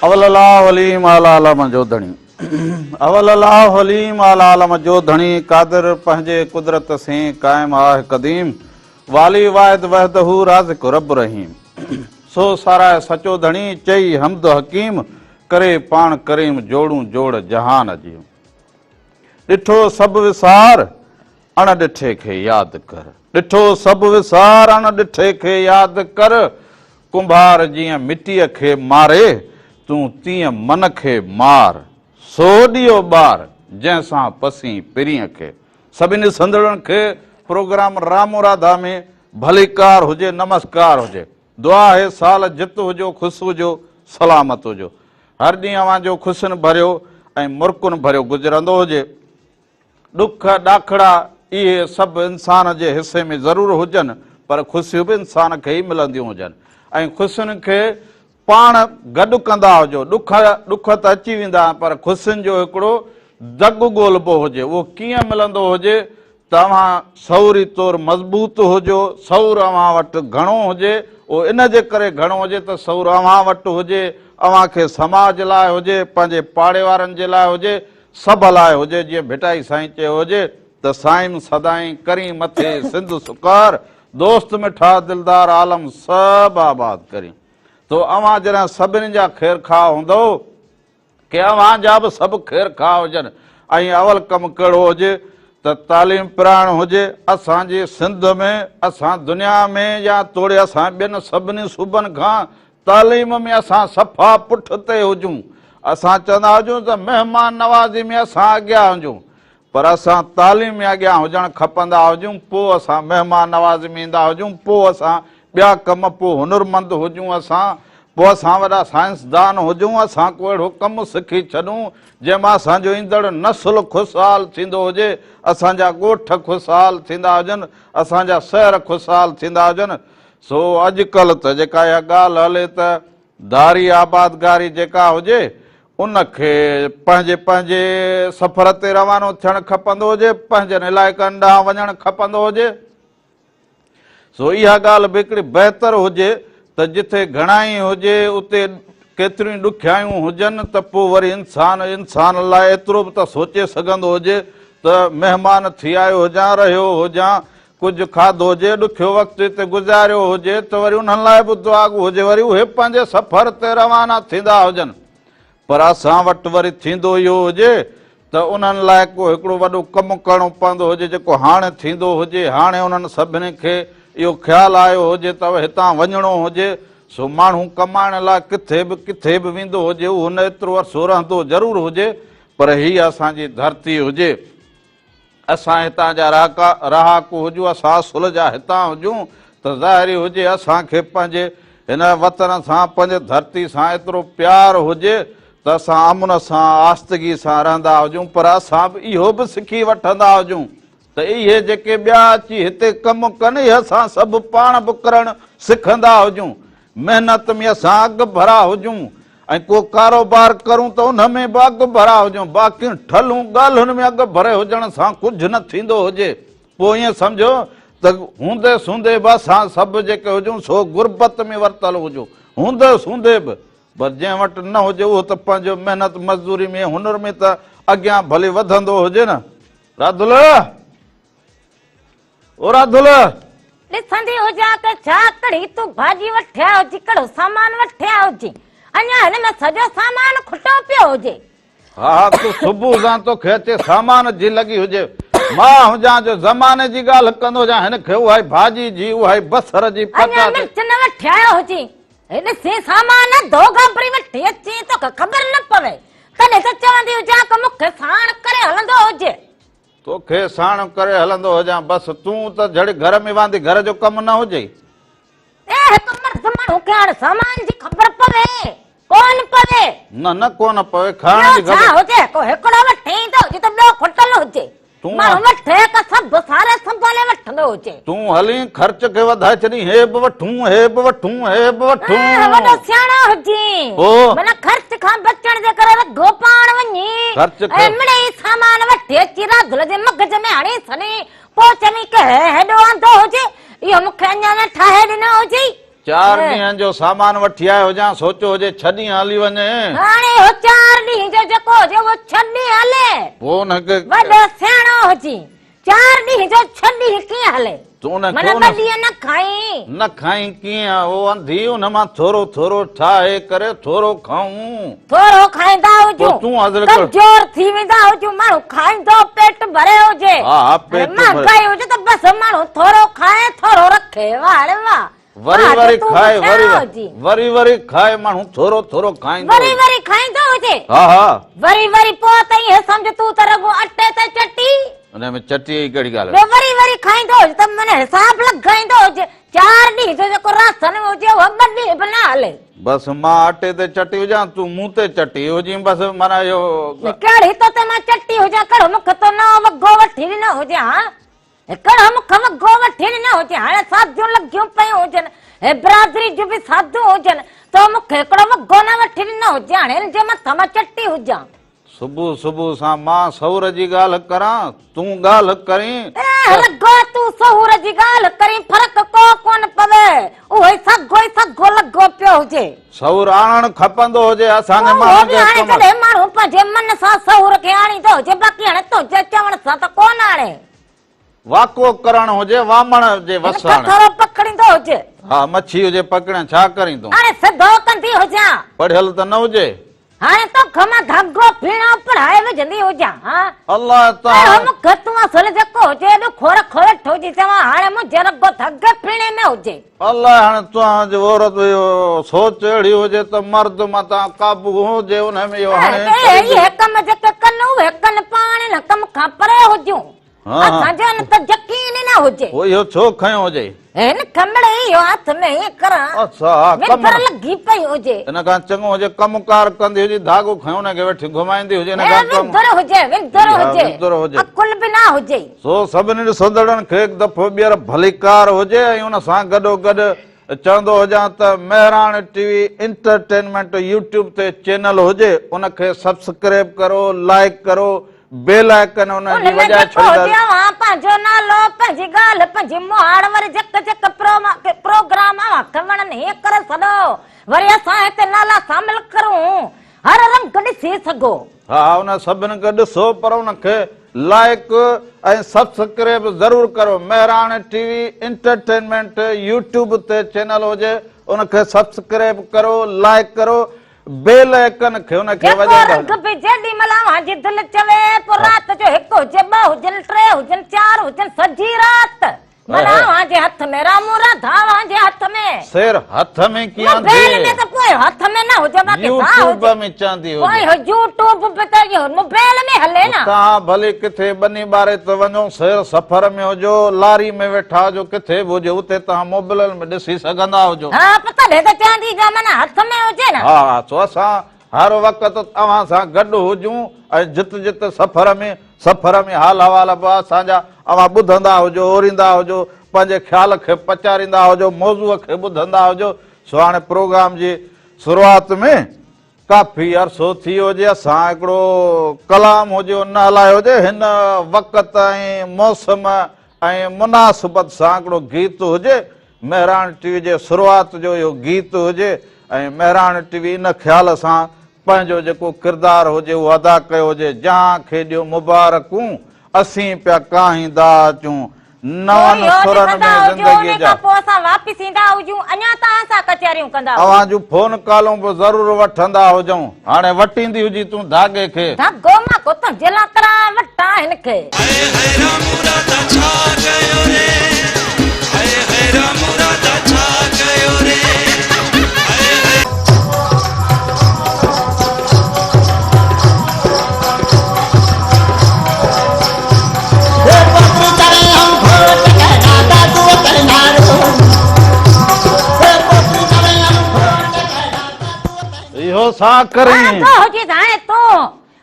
अवलल्लाहु अलीम आलालम जो धणी अवलल्लाहु अलीम आलालम जो धणी कादिर पंहिंजे कुदरत से कायम आहे कदीम वाली वाहिद वहदहू राज़िक रब रहीम सो सारा सचो धणी चई हमद हकीम करे पाण करीम जोड़ू जोड़ जहान जी ॾिठो सभु विसार अण ॾिठे खे यादि कर ॾिठो सभु विसार अण ॾिठे खे यादि कर कुंभार जीअं मिटीअ खे मारे तूं तीअं मन खे मार सो ॾियो ॿार जंहिंसां पसी पिरीअ खे सभिनी संदड़नि खे प्रोग्राम रामो राधा में भलीकार हुजे नमस्कार हुजे दुआ है साल जित हुजो ख़ुशि हुजो सलामत हुजो हर ॾींहुं अव्हां जो ख़ुशियुनि भरियो ऐं मुर्कुनि भरियो गुज़रंदो हुजे ॾुख ॾाखड़ा इहे सभु इंसान जे हिसे में ज़रूरु हुजनि पर ख़ुशियूं बि इंसान खे ई मिलंदियूं हुजनि ऐं ख़ुशियुनि खे पाण गॾु कंदा हुजो ॾुख त अची वेंदा पर ख़ुशियुनि जो हिकिड़ो दॻु ॻोल्हिबो हुजे उहो कीअं मिलंदो हुजे तव्हां सहुरी तौरु मज़बूत हुजो सहुर अव्हां वटि घणो हुजे उहो इन जे करे घणो हुजे त सहुर अव्हां वटि हुजे अव्हां खे समाज लाइ हुजे पंहिंजे पाड़े वारनि जे लाइ हुजे सभ लाइ हुजे जीअं भिटाई साईं चयो हुजे त साईं सदाईं करी मथे सिंध सुकार दोस्त मिठा दिलदार आलम सभु आबाद करी तो अव्हां जॾहिं सभिनी जा ख़ैर खा हूंदो की अव्हां जा बि सभु ख़ैर खा हुजनि ऐं अवल कमु कहिड़ो हुजे त तालीम पिराइण हुजे असांजे सिंध में असां दुनिया में या तोड़े असां ॿियनि सभिनी सूबनि खां तालीम में असां सफ़ा पुठ ते हुजूं असां चवंदा हुजूं त महिमान नवाज़ी में असां अॻियां हुजूं पर असां तालीम में अॻियां हुजणु खपंदा हुजूं पोइ असां महिमान नवाज़ी में ईंदा हुजूं पोइ असां ॿिया कम पोइ हुनरमंद हुजूं असां पोइ असां वॾा साइंसदान हुजूं असां को अहिड़ो कमु सिखी छॾूं जंहिंमां असांजो ईंदड़ नस्ल ख़ुशहाल थींदो हुजे असांजा ॻोठ ख़ुशहाल थींदा हुजनि असांजा शहर ख़ुशहाल थींदा हुजनि सो अॼुकल्ह त जेका इहा ॻाल्हि हले त धारी आबादगारी जेका हुजे उनखे पंहिंजे पंहिंजे सफ़र ते रवानो थियणु खपंदो हुजे पंहिंजनि इलाइक़नि ॾांहुं वञणु खपंदो हुजे सो इहा ॻाल्हि बि हिकिड़ी बहितर हुजे त जिथे घणाई हुजे उते केतिरियूं ॾुखियायूं हुजनि त पोइ वरी इंसान लाइ एतिरो बि त सोचे सघंदो हुजे त महिमान थी आयो हुजां रहियो हुजां कुझु खाधो हुजे ॾुखियो वक़्तु हिते गुज़ारियो हुजे त वरी उन्हनि लाइ बि दुआगो हुजे वरी उहे पंहिंजे सफ़र ते रवाना थींदा हुजनि पर असां वटि वरी थींदो इहो हुजे त उन्हनि लाइ को हिकिड़ो वॾो कमु करिणो पवंदो हुजे जेको हाणे थींदो हुजे हाणे उन्हनि सभिनी खे इहो ख़्यालु आयो हुजे त हितां वञिणो हुजे सो माण्हू कमाइण लाइ किथे बि वेंदो हुजे उहो न एतिरो अरसो रहंदो ज़रूरु हुजे पर हीअ असांजी धरती हुजे असां हितां जा रहाकू हुजूं असां असुल जा हितां हुजूं त ज़ाहिरी हुजे असांखे पंहिंजे हिन वतन सां पंहिंजे धरती सां एतिरो प्यारु हुजे त असां अमुन सां आस्तगी सां रहंदा हुजूं पर असां बि इहो बि सिखी वठंदा हुजूं त इहे जेके ॿिया अची हिते कमु कनि इहे असां सभु पाण बि करणु सिखंदा हुजूं महिनत में असां अॻु भरा हुजूं ऐं को कारोबार करूं त उन में बि अॻु भरा हुजूं बाक़ी ठलूं ॻाल्हियुनि में अॻु भरे हुजण सां कुझु न थींदो हुजे पोइ ईअं सम्झो त हूंदे सूंदे बि असां सभु जेके हुजूं सो गुरबत में वरितल हुजूं हूंदे सूंदे बि पर जंहिं वटि न हुजे उहो त पंहिंजो महिनत मज़दूरी में हुनर में त अॻियां भली वधंदो हुजे न राधुल ओ राधुल ॾिसंदी हुजां त छा कड़ी तूं भाॼी वठिया हुजी कहिड़ो सामान वठिया हुजी अञा हिन में सॼो सामान खुटो पियो हुजे हा तूं सुबुह सां तोखे अचे सामान जी लॻी हुजे मां हुजां जो ज़माने जी ॻाल्हि कंदो हुजां हिनखे उहा भाॼी जी उहा बसर जी अञा मिर्च न वठिया हुजी ॾिसी सामान दो घाबरी वठी अची तोखे ख़बर न पवे तॾहिं त चवंदी हुजां कि मूंखे साण करे हलंदो हुजे तोखे साण करे हलंदो हुजां बसि तूं त जड़ी घर में वांदी घर जो कमु न हुजे हिकु मर्द माण्हू खे हाणे सामान जी ख़बर पवे कोन पवे न कोन पवे खाइण जी छा हुजे को हिकिड़ो वठी ईंदो हुजे त ॿियो खुटल हुजे माण्हू वठे त सभु सारे संभाले वठंदो हुजे तूं हली ख़र्च खे वधाए छॾी हे बि वठूं हे बि वठूं हे बि वठूं वॾो सियाणो हुजे माना ख़र्च खां बचण जे करे वधो पाण वञी ऐं मिड़ेई सामान वठी अची राधुल जे मगज में हणी सनी पोइ चवी के हेॾो आंदो हुजे इहो मूंखे अञा न ठाहे ॾिनो हुजे 4 ॾींहंनि जो सामान वठी आयो हुजां, सोचो हुजे 6 ॾींहं हली वञे। हाणे हो 4 ॾींहं जो जेको हुजे वो 6 ॾींहं हले। पोइ हुनखे वॾो सियाणो हुजी 4 ॾींहं जो 6 ॾींहं कीअं हले? तूं न मन 2 ॾींहं न खाई न खाई कीअं? वो अंधी हुन मां थोरो थोरो ठाहे करे थोरो खाऊं। थोरो खाईंदा हुजूं तूं हाज़िर कर। कमज़ोर थी वेंदा हुजूं, माण्हू खाईंदो पेट भरे हुजे। हा पेट भरे। महांगाई हुजे त बस माण्हू थोरो खाए थोरो रखे। वाह रे वाह। वरी वाह, वरी त तूं खाए होशियार हुजी। वरी खाए माण्हू थोरो थोरो खाईंदो। वरी खाईंदो हुजे। हा वरी पोइ त ईअं सम्झ तूं त रुॻो अटे ते चटी हुन में चटी जी कहिड़ी ॻाल्हि आहे? वरी खाईंदो हुजे त मन हिसाब लॻाईंदो हुजे। 4 ॾींहं जो जेको राशन में हुजे उहो 2 ॾींहं बि न हले। बस मां अटे ते चटी हुजां, तूं मुंह ते चटी हुजी। बस माना इहो कहिड़ी तो ते मां चटी हुजां? कहिड़ो मूंखे तो न वॻो वठी ॾिनो हुजे? हा कहिड़ो मूंखे वॻो वठी ॾिनो हुजे? हाणे सादियूं लॻियूं पयूं हुजनि, हे बिरादरी जूं बि सादियूं हुजनि, तो मूंखे हिकिड़ो वॻो न वठी ॾिनो हुजे। हाणे हिन जे मथां मां चटी हुजां? सुबुह सां मां सहुर जी ॻाल्हि करां, तूं ॻाल्हि करीं। लॻो तूं सहुर जी ॻाल्हि करीं, फ़र्क़ु को कोन पवे। उहो ई सॻो लॻो पियो हुजे। सहुर आणणु खपंदो हुजे असांजे उहो माण्हू बि जे हाणे कम। जॾहिं माण्हू पंहिंजे मन सां सहुर खे आणींदो हुजे, बाक़ी हाणे तुंहिंजे चवण सां त कोन आणे। वाको करणु हुजे, वामण जे वसाण। थोरो पकड़ींदो हुजे। हा मच्छी हुजे पकड़ण, छा करीं तूं? हाणे सिधो कंदी हुजां। पढ़ियल त न हुजे? हाणे तो खमा धागो पीणो पढ़ाए विझंदी हुजां। हा अल्लाह अरे ताला मूंखे तूं असुल जेको हुजे एॾो खोड़ ठोजी चवां, हाणे मुंहिंजे रुॻो धागे पीणे में हुजे। अल्लाह हाणे तुंहिंजी औरत सोच अहिड़ी हुजे त मर्द मथां काबू हुजे हुन में। इहे कम जेके कनि उहे कनि, पाण न कम खां परे हुजूं। असांजो न त यकीन न हुजे। इहो छो खयो हुजे? हिन कमड़े इहो हथ में ईअं करां, अच्छा विंदर लॻी पई हुजे। हिन खां चङो हुजे कमकार कंदी हुजे, धागो खयो हुनखे वेठी घुमाईंदी हुजे। विंदर हुजे, अकुल बि न हुजे। सो सभिनी ॾिसंदड़नि खे हिकु दफ़ो ॿीहर भलीकार हुजे ऐं हुन सां गॾोगॾु चवंदो हुजां त मेहरान टीवी एंटरटेनमेंट यूट्यूब ते चैनल हुजे, उनखे सब्सक्राइब करो, लाइक करो, बेल आइकन उनजी वॼाए छॾींदा। पंहिंजो नालो, पंहिंजी ॻाल्हि, पंहिंजी मुहाड़, वरी जेके प्रोग्राम वणनि हीअं करे छॾो, वरी असां हिते नाला शामिल करूं, हर रंग ॾिसी सघो। हा हुन सभिनि खे ॾिसो, पर हुनखे लाइक ऐं सब्सक्राइब ज़रूर करो। मेहरान टीवी एंटरटेनमेंट यूट्यूब ते चैनल हुजे, उनखे सब्सक्राइब करो, लाइक करो, बेल आइकन खे उनखे जेॾी महिल जी दिलि चवे, पोइ राति जो 1 हुजे, 2 हुजनि, 3 हुजनि, 4 हुजनि, सॼी राति जे हथ में रामू राधा जे हथ में शेर हथ में कीअं मोबाइल में त पोइ हथ में न हुजे, बाक़ी यूट्यूब में चांदी हुजे। पोइ यूट्यूब पे त मोबाइल में हले न। तव्हां भले किथे बनी बारे त वञो, शेर सफ़र में हुजो, लारी में वेठा हुजो, किथे बि हुजे, उते तव्हां मोबाइल में ॾिसी सघंदा हुजो। हा तॾहिं त चांदी जा माना हथ में हुजे न। हा सो असां हर वक़्तु तव्हां सां गॾु हुजूं ऐं जित सफ़र में हाल हवाल बि असांजा अवां ॿुधंदा हुजो, ओरींदा हुजो, पंहिंजे ख़्याल खे पचारींदा हुजो, मौज़ूअ खे ॿुधंदा हुजो। सो हाणे प्रोग्राम जी शुरूआत में काफ़ी अरसो थी वियो हुजे असां हिकिड़ो कलाम हुजे न हलायो हुजे, हिन वक़्त ऐं मौसम ऐं मुनासिबत सां हिकिड़ो गीत हुजे, मेहरान टीवी जे शुरूआत जो इहो गीत हुजे ऐं मेहरान टीवी इन ख़्याल सां पंहिंजो जेको किरदारु हुजे उहो अदा कयो हुजे। जहां खे ॾियो मुबारकूं, असीं पिया काहींदा अचूं नवनि सुरनि में ज़िंदगीअ जा। पोइ असां वापसि ईंदा हुजूं, अञा तव्हां सां कचहरियूं कंदा हुजूं, अवां जूं फोन कॉलूं बि ज़रूर वठंदा हुजऊं। हाणे वटींदी हुजी तूं धागे खे, धागो मां को तुंहिंजे लाइ करां वटां हिनखे। इहो छा करीं?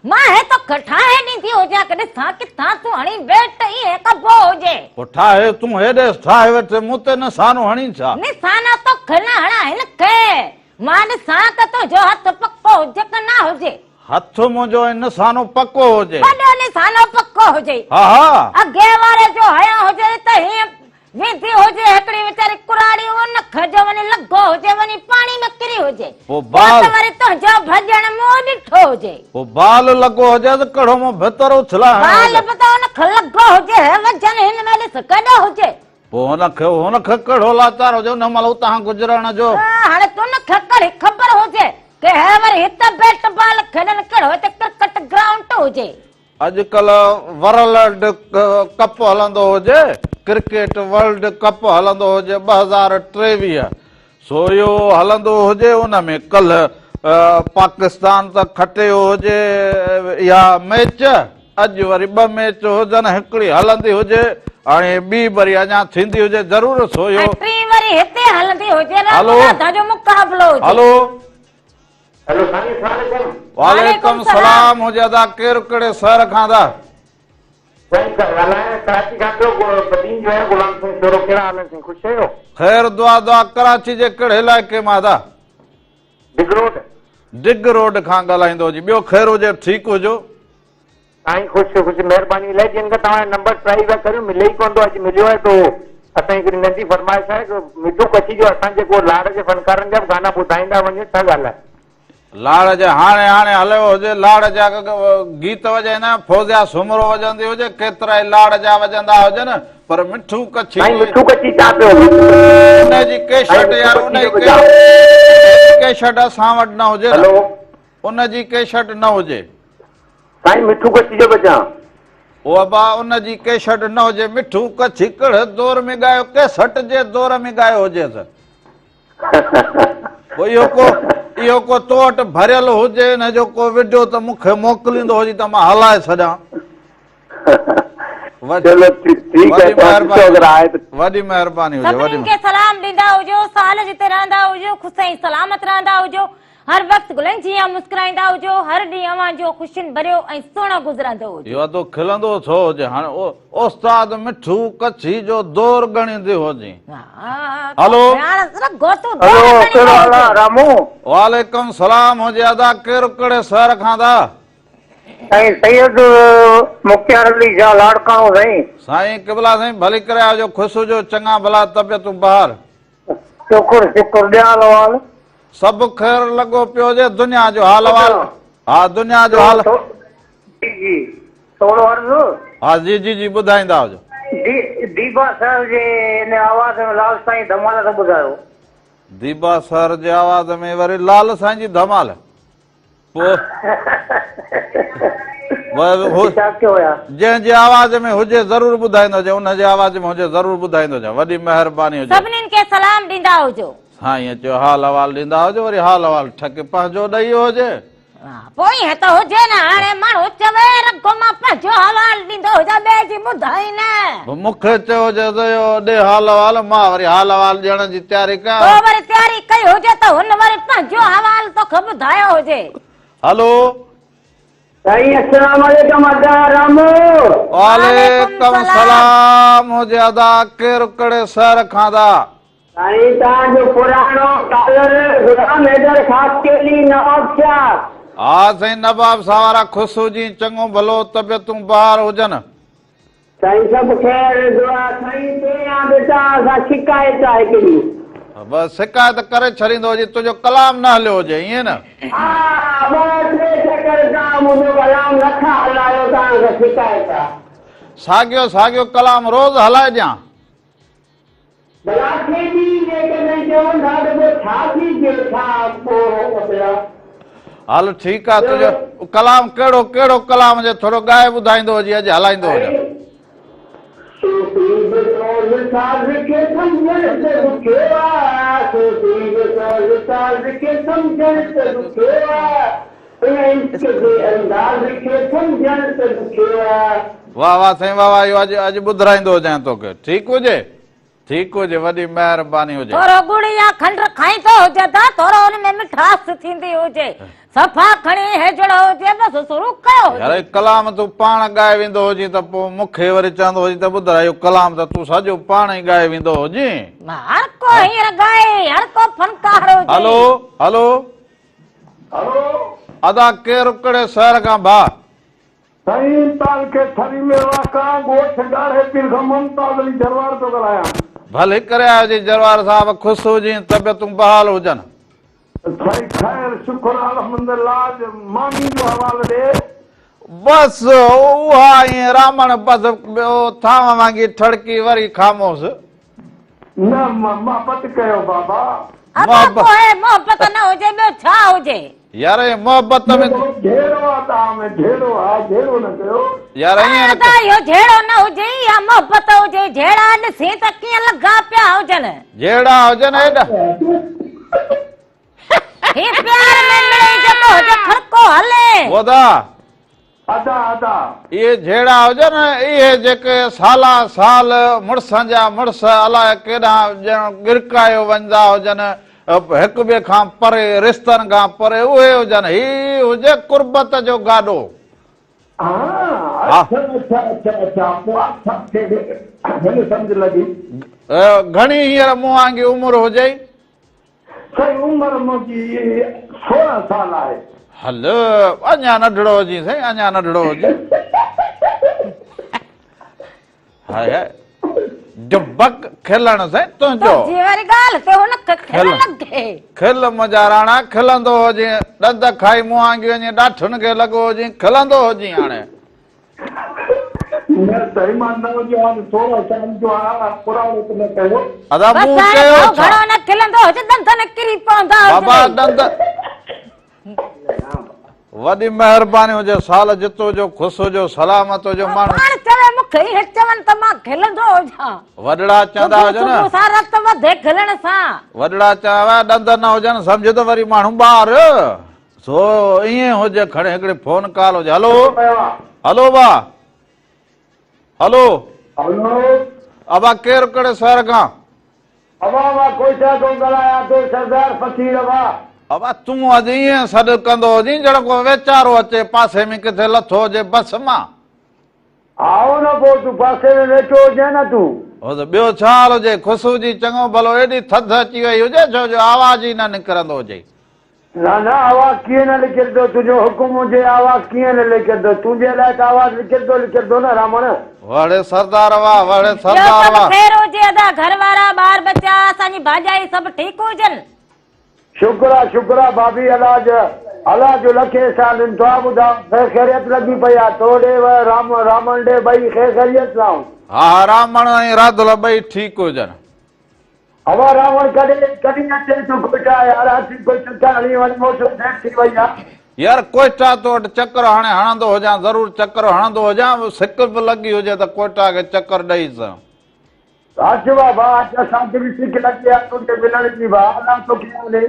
मां हे तो कठाए ॾींदी हुजां कि ॾिसां किथां तूं हणी वेठ ईअं कबो हुजे। ठाहे तूं हेॾे ठाहे वेठे, मूं ते निशानो हणी छा? निशानो तो खना हणा हिनखे, मां ॾिसां त तुंहिंजो हथ पको हुजे कि न हुजे। हथ मुंहिंजो निशानो पको हुजे, वॾो निशानो पको हुजे। हा अॻे वारे जो हया हुजे त हीअं वेंदी हुजे, हिकिड़ी वीचारी कुराड़ी उहो न मख जो वनी लगो हुजे वनी पानी में किरी हुजे वो बाल वरी तुंहिंजो भॼण मूं ॾिठो हुजे वो बाल लगो हुजे त कड़ो मो भीतर उछला बाल पता उनख लगो हुजे वजन हिन में ॾिस कॾो हुजे हुनखे कड़ो लाचार हुजे न मल उतां गुजरण जो हाणे तुनख कड़ी ख़बर हुजे के हे वरी हित बैट बॉल खेॾण कड़ो त क्रिकेट ग्राउंड हुजे अॼुकल्ह वर्ल्ड कप हलंदो हुजे क्रिकेट वर्ल्ड कप हलंदो हुजे 2023 सो इहो हलंदो हुजे उन में कल पाकिस्तान त खटियो हुजे या मैच अॼु वरी 2 मैच हुजनि हिकिड़ी हलंदी हुजे हाणे ॿी वरी अञा थींदी हुजे ज़रूर सो इहो टी वरी हिते हलंदी हुजे हलो जो मुकाबलो हुजे हलो हेलो साईं अस्सलाम वालेकुम वालेकुम सलाम हुजे अदा केरु कहिड़े शहर खां था साईं ॻाल्हायां कराची खां पियो बदीन जो है गुलाम सिंह शोरो कहिड़ा हाल आहिनि साईं ख़ुशि आहियो ख़ैर दुआ कराची जे कहिड़े इलाइक़े मां था बिग रोड डिग रोड खां ॻाल्हाईंदो जी ॿियो ख़ैर हुजे ठीकु हुजो साईं ख़ुशि महिरबानी इलाही ॾींहंनि खां तव्हांजो नंबर ट्राई पिया करियो मिले ई कोन थो अॼु मिलियो आहे तो असां हिकिड़ी नंढी फरमाइश आहे कि मिठू कच्छी जो असां जेको लाड़ जे फनकारनि जा गाना ॿुधाईंदा वञे छा ॻाल्हि आहे लाड़ जा हाणे हलियो हुजे लाड़ जा गीत वॼाईंदा फौजिया सुमरो वॼंदी हुजे केतिरा ई लाड़ जा वॼंदा हुजनि पर मिठू कच्छी साईं मिठू कच्छी छा पियो उनजी केशट यार उनजी केशट असां वटि न हुजे हेलो उनजी केशट न हुजे साईं मिठू कच्छी जो बचा ओ अबा उनजी केशट न हुजे मिठू कच्छी कहिड़े दौर में ॻायो केसट जे दौर में ॻायो हुजे त इहो को तो वटि भरियल हुजे हिन जो को वीडियो त मूंखे मोकिलींदो हुजे त मां हलाए छॾां वॾी महिरबानी हुजे सभिनी खे सलाम ॾींदा हुजो साल जिते रहंदा हुजो ख़ुशि सलामत रहंदा हुजो हर वक्त गुलनि जीअं मुस्कुराईंदा हुजो हर ॾींहुं अव्हांजो खुशियुनि भरियो ऐं सुहिणो गुज़रंदो हुजे इहो तो खिलंदो छो हुजे हाणे उस्ताद मिठू कच्छी जो दौर ॻणींदी हुजे हलो रामू वालेकुम सलाम हुजे अदा केरु कहिड़े शहर खां था साईं सैयद मुख्तार अली जा लाड़काणो साईं किबला साईं भली करे आजो ख़ुशि हुजो चङा भला तबियतूं ॿाहिरि शुक्र ॾियाल वाल सभु ख़ैर लॻो पियो हुजे दुनिया जो हाल अहवाल हा दुनिया जो हाल जी थोरो अर्ज़ु हा जी जी जी ॿुधाईंदा हुजो दीपा सर जे इन आवाज़ में लाल साईं धमाल त ॿुधायो दीपा सर जे आवाज़ में वरी लाल साईं जी धमाल जंहिंजे आवाज़ में हुजे ज़रूर ॿुधाईंदो हुजे उनजे आवाज़ में हुजे ज़रूर ॿुधाईंदो हुजे वॾी महिरबानी हुजे सभिनीनि खे सलाम ॾींदा हुजो साईं चयो हाल अहवाल ॾींदा हुजो वरी हाल अहवाल ठक पंहिंजो ॾेई हुजे पोइ त हुजे न हाणे माण्हू चवे रखो मां पंहिंजो हवाल ॾींदो हुजां ॿिए जी ॿुधाई न मूंखे चयो हुजे त इहो ॾे हाल अहवाल मां वरी हाल अहवाल ॾियण जी तयारी कयां तो वरी तयारी कई हुजे त हुन वरी पंहिंजो हवाल तोखे ॿुधायो हुजे हलो साईं अस्सलाम वालेकुम अदा रामू वालेकुम सलाम हुजे अदा केरु कहिड़े शहर खां था साईं तव्हांजो पुराणो कॉलर गुलाम हैदर ख़ास केली नवाब शाह हा साईं नवाब सावारा ख़ुशि हुजी चङो भलो तबियतूं ॿाहिरि हुजनि साईं सभु ख़ैर दुआ साईं तेरा बेटा असां शिकायत आहे हिकिड़ी बस शिकायत करे छॾींदो हुजे तुंहिंजो कलाम न हलियो हुजे ईअं न हा ॿ टे चकर तव्हां मुंहिंजो कलाम नथा हलायो तव्हांखे शिकायत आहे साॻियो साॻियो कलाम रोज़ हलाए ॾियां भला केॾी जेकॾहिं चवनि था त पोइ छा थी छा पोइ हल ठीकु आहे तुंहिंजो कलाम कहिड़ो कलाम जे थोरो ॻाए ॿुधाईंदो हुजे अॼु हलाईंदो हुजे वाह वाह साईं वाह वाह इहो अॼु ॿुधाईंदो हुजां तोखे ठीकु हुजे वॾी महिरबानी हुजे थोरो गुड़ या खंड खाईंदो हुजे त थोरो हुन में मिठास थींदी हुजे सफ़ा खणी हेजड़ो हुजे बस शुरू कयो अरे कलाम तूं पाण ॻाए वेंदो हुजी त पोइ मूंखे वरी चवंदो हुजी त ॿुधायो कलाम त तूं सॼो पाण ई ॻाए वेंदो हुजी हर को हींअर ॻाए हर को फनकार हुजे हलो हलो अदा केरु कहिड़े शहर खां भाउ साईं ताल के थरी में वाका गोठ गाड़े पीर मुमताज अली दरबार तो कराया भले करे जी जरवार साहब खुश हुजी तबियतूं बहाल हुजन साईं खैर शुक्र अल्हम्दुलिल्लाह मानी जो हवालो दे बस उहा ईअं रामण बस ॿियो थांव वांगी ठड़की वरी ख़ामोश न मोहबत कयो बाबा अदा कोई मोहब्बत न हुजे ॿियो छा हुजे यार ये मोहब्बत में ढेरो आता में ढेरो आहे ढेरो न कयो यार ईअं अदा इहो झेड़ो न हुजे या मोहब्बत हुजे झेड़ा ॾिसी त कीअं लॻा पिया हुजनि जहिड़ा हुजनि हेॾा हे प्यार में मिले जेको हुजे खड़को हले ॿुधा अदा अदा इहे जहिड़ा हुजनि इहे जेके साला साल मुड़ुसनि जा मुड़ुस अलाए केॾां ॼण गिरकायो वञंदा हुजनि हिक ॿिए खां परे रिश्तनि खां परे उहे हुजनि ही हुजे कुर्बत जो गाॾो हाँ अच्छा अच्छा अच्छा अच्छा पोइ अच्छा हिन सम्झ लॻी घणी हींअर मूं वांगी उमिरि हुजे साईं उमिरि मुंहिंजी 16 साल आहे हल अञा नंढड़ो हुजी साईं अञा नंढड़ो हुजे हाय हाय डबक खिलण साईं तुंहिंजो जी वारी ॻाल्हि ते हुन खे खिल लॻे खिल मुंहिंजा राणा खिलंदो हुजे ॾंद खाई मुंहुं वांगी वञे ॾाठुनि खे लॻो हुजे खिलंदो हुजे हाणे न साईं मां न हुजे हाणे 16 साल जो आहियां पुराणो त न कयो अदा बसि मूं हाणे चयो भाउ छा घणो न खिलंदो हुजे दंद न किरी पवंदा बाबा हुजनि ॾंद वॾी महिरबानी हुजे साल जितो जो ख़ुशि हुजो सलामत हुजो माण्हू पाण चवे मूंखे इहे चवनि त मां खिलंदो हुजां वॾड़ा चवंदा हुजनि सुबुह सां राति वधे खिलण सां वॾड़ा चवा ॾंद न हुजनि सम्झ त वरी माण्हू ॿार सो ईअं हुजे खणे हिकिड़ी फोन कॉल हुजे हलो हलो बा हलो हलो अबा केरु कहिड़े शहर खां अबा मां कोईटा थो ॻाल्हायां तो सरदार फ़कीर अबा अबा तूं अॼु ईअं सॾु कंदो हुजे ॼण को वेचारो अचे पासे में किथे लथो हुजे बस मां आओ न पोइ तूं पासे में वेठो हुजे न तूं हो त ॿियो छा हाल हुजे ख़ुशि हुजी चङो भलो एॾी थधि अची वई हुजे छो जो आवाज़ ई न निकिरंदो हुजे न न आवाज़ कीअं न लिखंदो तुंहिंजो हुकुम हुजे आवाज़ कीअं न लिखंदो तुंहिंजे लाइ त आवाज़ लिखंदो न रामण वड़े सरदार वाह वड़े ॿियो सरदार सभु वाह ख़ैर हुजे अदा घर वारा ॿार बच्चा असांजी भाॼाई सभु ठीकु हुजनि शुक्र आहे भाभी अलाह जो लखे साल तो ॿुधाओ ख़ैरियत लॻी पई आहे तोड़े रामण ॾे ॿई ख़ैरियत सां हा रामण ऐं राधुल ॿई ठीकु हुजनि हवा रावण कॾहिं अचे तूं कोटा यार अची कोई चक्कर हणी वञ मौसम सेट थी वई आहे यार कोटा तो वटि चकर हाणे हणंदो हुजां ज़रूरु चकर हणंदो हुजां सिक बि लॻी हुजे त कोटा खे चकर ॾेईसि अच बाबा अच असांखे बि सिक लॻी आहे तोखे मिलण जी भाउ अलाह तोखे हले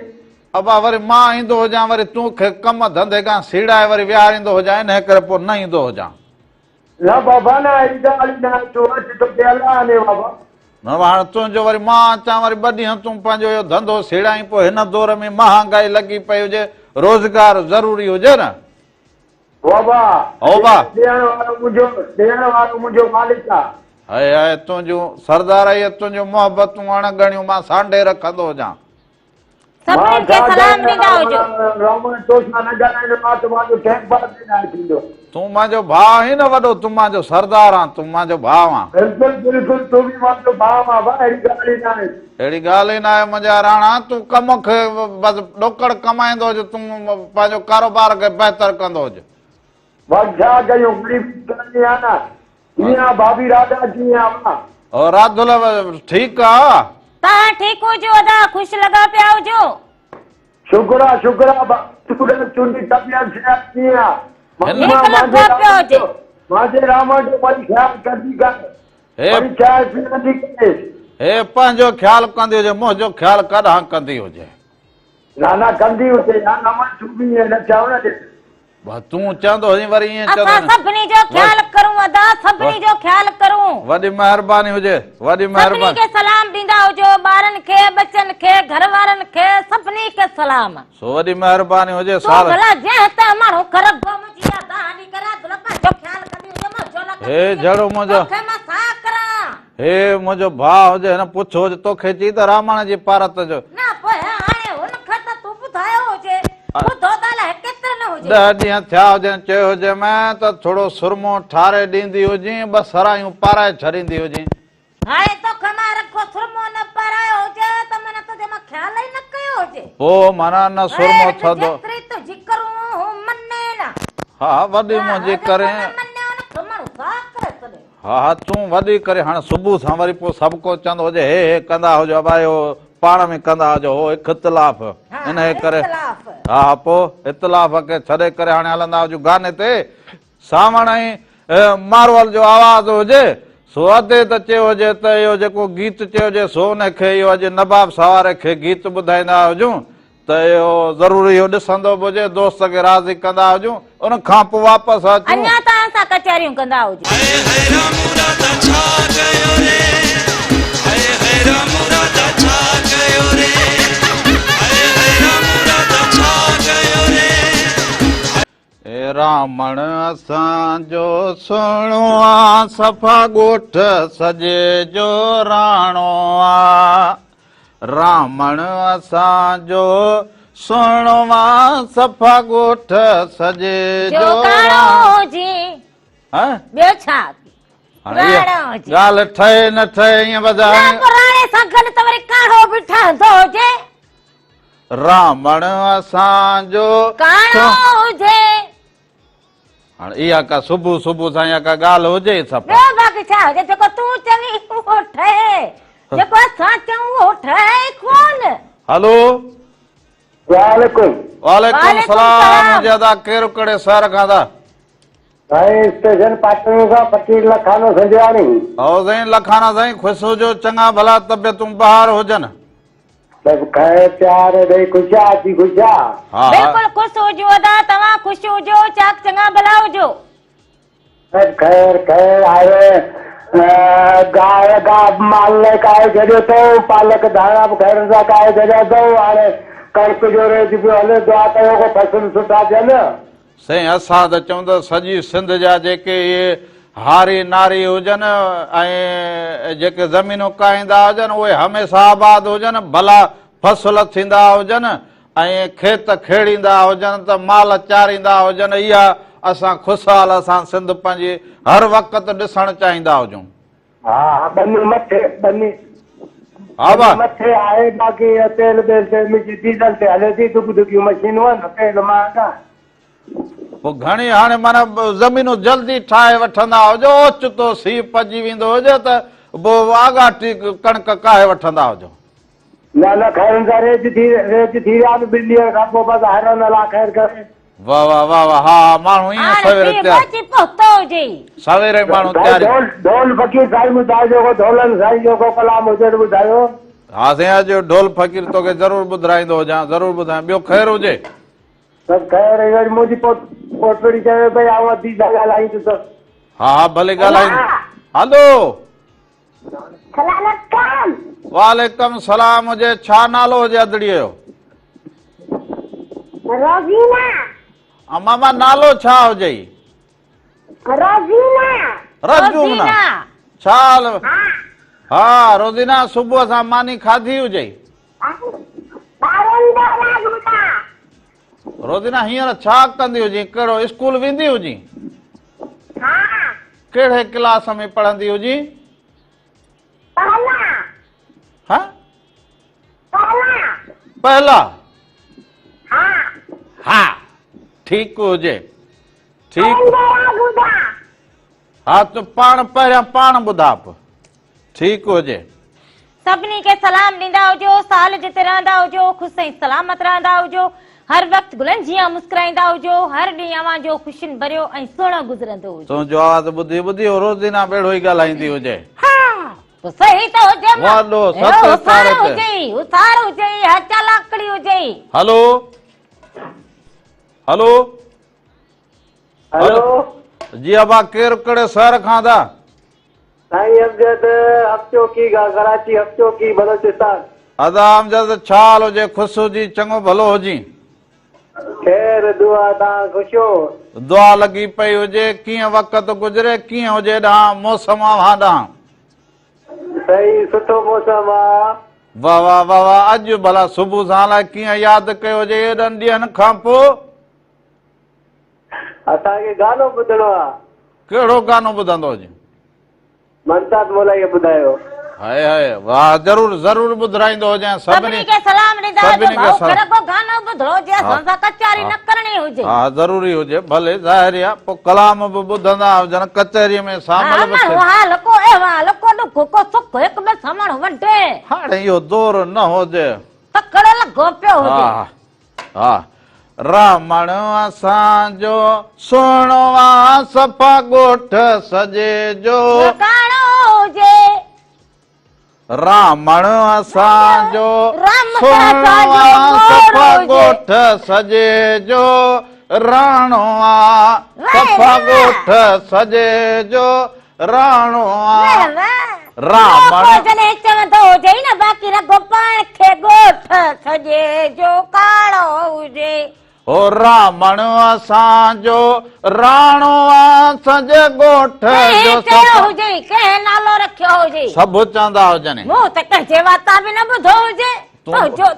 अबा वरी मां ईंदो हुजां वरी तूं खे कम धंधे खां सीड़ाए वरी विहारींदो हुजां इन करे पोइ न ईंदो हुजां न बाबा न अहिड़ी ॻाल्हि न तूं अच तोखे अलाह हले बाबा न हाणे तुंहिंजो वरी मां अचां वरी ॿ ॾींहं तूं पंहिंजो इहो धंधो सीड़ाई पोइ हिन दौर में महांगाई लॻी पई हुजे रोज़गार ज़रूरी हुजे न बाबा ओ बा ॾियण वारो मुंहिंजो मालिक आहे हाय हाय तुंहिंजूं सरदार इहे तुंहिंजूं मोहबतूं अणगणियूं मां सांडे रखंदो हुजां सभिनी खे सलाम ॾींदा हुजो रामण तो सां न ॻाल्हाईंदो मां त मुंहिंजो टाइम पास बि न थींदो तूं मुंहिंजो भाउ आहीं न वॾो तूं मुंहिंजो सरदार आहीं तूं मुंहिंजो भाउ आहीं बिल्कुलु तूं बि मुंहिंजो भाउ आहे भाउ अहिड़ी ॻाल्हि ई न आहे अहिड़ी ॻाल्हि ई न आहे मुंहिंजा राणा तूं कम खे बसि ॾोकड़ कमाईंदो हुजे तूं पंहिंजो कारोबार खे बहितर कंदो हुजे बसि छा कयूं ग़रीब करणी आहे न कीअं भाभी राधा कीअं आहे और राधुल ठीकु आहे तव्हां ठीकु हुजो अदा ख़ुशि लॻा पिया हुजो शुक्र आहे तुंहिंजी तबियत कीअं आहे मुंहिंजे रामण जो वरी ख़्यालु कंदी हे पंहिंजो ख़्यालु कंदी हुजे मुंहिंजो ख़्यालु कॾहिं कंदी हुजे न कंदी हुजे रमण सुबी न चओ न तूं चवंदो हुजे वरी ईअं असां सभिनी जो ख़्यालु करूं अदा सभिनी जो ख़्यालु करूं वॾी महिरबानी हुजे वॾी सभिनी महिरबानी खे सलाम ॾींदा हुजो ॿारनि खे बचनि खे घर वारनि खे सभिनी खे सलाम सो वॾी महिरबानी हुजे तो साल भला जंहिं त माण्हू कर मुंहिंजी दादी करे दुल पंहिंजो ख़्यालु कंदी हुजे मुंहिंजो न हे जड़ो मुंहिंजो तोखे मां छा करां हे मुंहिंजो भाउ हुजे हिन पुछो हुजे तोखे चई त रामण जी पारत जो न पोइ हाणे हुनखे त तूं ॿुधायो हुजे ॿुधो त अलाए केतिरे न हुजे 10 ॾींहं थिया हुजनि चयो हुजे मैं त थोरो सुरमो ठारे ॾींदी हुजे ॿ सरायूं पाराए छॾींदी हुजे हाणे तोखे मां रख जेको सुरमो न पारायो हुजे त मन तुंहिंजे मां ख्याल ई न कयो हुजे। पोइ माना न सुरमो थधो। जेतिरी तुंहिंजी करूं मने न। हा वॾी मुंहिंजी करे। हा तूं वॾी करे हाणे सुबुह सां वरी पोइ सभु को चवंदो हुजे हे कंदा हुजो अबायो पाण में कंदा हुजो हो इख़्तिलाफ़ इन करे। हा पोइ इख़्तिलाफ़ खे छॾे करे हाणे हलंदा हुजूं गाने ते सावण ऐं मारवल जो आवाज़ हुजे सो अधे त चयो हुजे त इहो जेको गीत चयो हुजे सो हुनखे इहो अॼु नवाब सवारे खे गीत ॿुधाईंदा हुजूं त इहो ज़रूरी इहो ॾिसंदो बि हुजे दोस्त खे राज़ी कंदा हुजूं उन खां पोइ वापसि अचूं। अञा त असां कचहरियूं कंदा हुजूं। रामण असांजो सुहिणो आ सफ़ा ॻोठ सॼे जो राणो आ। रामण असांजो सुहिणो आ सफ़ा ॻोठ सॼे जो राणो जी। ॿियो छा ॻाल्हि ठहे न ठहे ईअं ॿुधाए। राणे सां गॾु त वरी काढ़ो बि ठहंदो हुजे। रामण असांजो काढ़ो हुजे। हाणे इहा का सुबुह सुबुह सां इहा का ॻाल्हि हुजे सफ़ा। ॿियो बाक़ी छा हुजे जेको तूं चवी उहो ठहे जेको असां चऊं उहो ठहे कोन। हलो वालेकुम। वालेकुम सलाम ज्यादा केरु कड़े शहर खां था? साईं स्टेशन पाटण खां फ़कीर लखानो संजवाणी। हो साईं लखाना साईं ख़ुशि हुजो चङा भला तबियतूं बहार हुजनि। सब खैर प्यार ॾेई ख़ुशा थी ख़ुशा। बिल्कुलु ख़ुशि हुजो अदा तव्हां ख़ुशि हुजो चाक चङा भला हुजो। सब खैर खैर आए गाय का माल काए जॾहिं तो पालक धाणा बि खैर सां काए जॾहिं तो हाणे कणिक जो रेट पियो हले दुआ कयो को फसल सुठा थियनि। साईं असां त चवंदा सॼी सिंध जा जेके इहे हारी नारी हुजनि ऐं जेके ज़मीनूं काईंदा हुजनि उहे हमेशह आबाद हुजनि भला फसल थींदा हुजनि ऐं खेत खेड़ींदा हुजनि त माल चारींदा हुजनि इहा असां ख़ुशहाल असां सिंध पंहिंजी हर वक़्तु ॾिसणु चाहींदा हुजूं। हा बनी मथे बनी हा बा मथे आहे बाक़ी तेल बेल ते डीज़ल ते हले थी दुख दुखियूं मशीनूं आहिनि तेल महांगा। पोइ घणी हाणे माना ज़मीनूं जल्दी ठाहे वठंदा हुजो ओचितो सीउ पइजी वेंदो हुजे त पोइ आगाटी कणिक काहे वठंदा हुजो। न न खैर सां रेत थी विया ॿिनि ॾींहंनि खां पोइ बसि हरन ला खैर करे। वाह वाह वाह वाह हा माण्हू ईअं सवेरे सवेरे माण्हू तयारी। ढोल फ़कीर साईं ॿुधाइजो को ढोलनि साईं जो को कलाम हुजे ॿुधायो। हा साईं अॼु ढोल फ़कीर तोखे ज़रूरु ॿुधाईंदो हुजां ज़रूरु ॿुधायां। ॿियो ख़ैरु हुजे? सभु ख़ैर वरी मुंहिंजी पोटड़ी चवे पई आऊं अधी सां ॻाल्हाईंदुसि त। हा हा भले ॻाल्हाईंदो। हलो वालेकुम सलाम हुजे छा नालो हुजे अदड़ीअ जो? रोज़ीना। मामा नालो छा हुजे? रोज़ीना। रजूना छा हाल? हा रोज़ीना सुबुह सां मानी खाधी हुजे? रोज़ीना हींअर छा कंदी हुजे कहिड़ो स्कूल वेंदी हुजी? कहिड़े क्लास में पढ़ंदी हुजी? हा पहला। हा ठीकु हुजे ठीकु। हा तूं पाण पहिरियां पाण ॿुधा ठीकु हुजे। सभिनी खे सलाम ॾींदा हुजो साल जिते रहंदा हुजो ख़ुशि ऐं सलामत रहंदा हुजो हर वक़्तु गुलनि जीअं मुस्कुराईंदा हुजो हर ॾींहुं अव्हां जो ख़ुशियुनि भरियो ऐं सुहिणो गुज़रंदो हुजे। तुंहिंजो आवाज़ ॿुधी ॿुधी रोज़ीना बेड़ो ई ॻाल्हाईंदी हुजे। सही त हुजे हलो हलो हेलो जी अबा केरु कहिड़े शहर खां था? साईं अमजद हफ़्चोकी कराची हफ़्चोकी बलोचिस्तान। अदा अमजद छा हाल हुजे ख़ुशि हुजी चङो भलो हुजी? खैर दुआ तव्हां ख़ुशि हो? दुआ लॻी पई हुजे। कीअं वक़्तु गुज़रे कीअं हुजे ॾांहुं मौसम आहे ॾांहुं? सही सुठो मौसम आहे। वाह वाह वाह वाह अॼु भला सुबुह सां अलाए कीअं यादि कयो हुजे एॾनि ॾींहंनि खां पोइ? असांखे गानो ॿुधणो आहे। कहिड़ो गानो ॿुधंदो हुजे? मनसात मोला खे ॿुधायो। हाय हाय वाह जरूर जरूर ॿुधाईंदो हुजां सभिनी खे सलाम ॾींदा सभिनी खे भाऊ सलाम। घर को गानो ॿुधो जे असां कचारी न करणी हुजे हा ज़रूरी हुजे भले ज़ाहिर आहे पोइ कलाम बि ॿुधंदा हुजनि कचहरीअ में शामिल बि थियनि। हाल को अहवाल को दुख को सुख हिक ॿिए साम्हूं वंडे हाणे इहो दौर न हुजे तकड़ो लॻो पियो हुजे हा हा रामण असांजो सुहिणो आ सफ़ा ॻोठ सॼे जो काणो हुजे रामण असांजो राम सुहिणो आ असांजो सफ़ा गोड़ हुजे। ॻोठ सॼे जो राणो आ सफ़ा ॻोठ सॼे जो राणो आ रामण जने चवंदो हुजे न बाक़ी रगो पाण खे ॻोठ सॼे जो काणो हुजे ओ रामण असांजो राणो आ सॼे ॻोठ जो कहिड़ो हुजे कंहिं नालो रखियो हुजे सभु चवंदा हुजनि मूं त कंहिंजे वाता बि न ॿुधो हुजे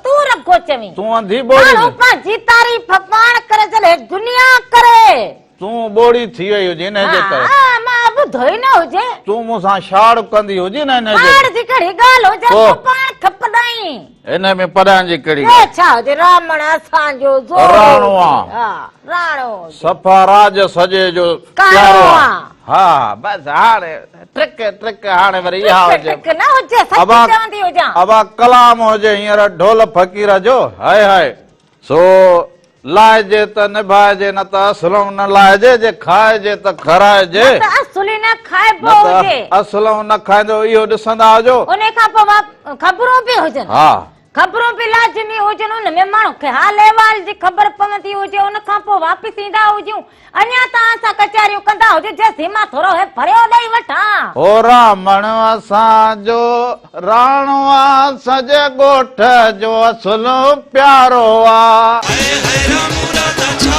तूं रखो चवीं तूं अंधी ॿोड़ी माण्हू पंहिंजी तारीफ़ पाण करे जॾहिं दुनिया करे तूं ॿोड़ी थी वई हुजे न जे करे हा मां ॿुधो ई न हुजे तूं मूंसां छाड़ कंदी हुजे न हिन जे पाण जी कहिड़ी ॻाल्हि हुजे ओ। तूं पाण खपदाई हिन में पढ़ण जी कहिड़ी ए छा हुजे रावण असांजो ज़ोर राणो हुजे। आ। हा राणो हुजे। सफ़ा राज सॼे जो काणो प्यारो आ। आ हा बस हाणे ट्रिक हाणे वरी इहा हुजे टिक न हुजे सच अबा चवंदी हुजां अबा कलाम हुजे हींअर ढोल फ़क़ीर जो हाय हाय सो लाइजे त निभाइजे न त असलम न लाइजे जे खाइजे त खाराइजे त असुली न खाइबो न हुजे त असलम न खाईंदो इहो ॾिसंदा हुजो उन खां पोइ ख़बरूं बि हुजनि हा ख़बरूं बि लाज़मी हुजनि उन में माण्हू खे हाल अहिवाल जी ख़बर पवंदी हुजे उन खां पोइ वापसि ईंदा हुजूं अञा तव्हां सां कचहरियूं कंदा हुजो जेसीं मां थोरो हे भरियो ॾेई वठां ओ रामण असांजो राणो आ सॼे ॻोठ जो असुल प्यारो आ हाय हाय राम राधा छा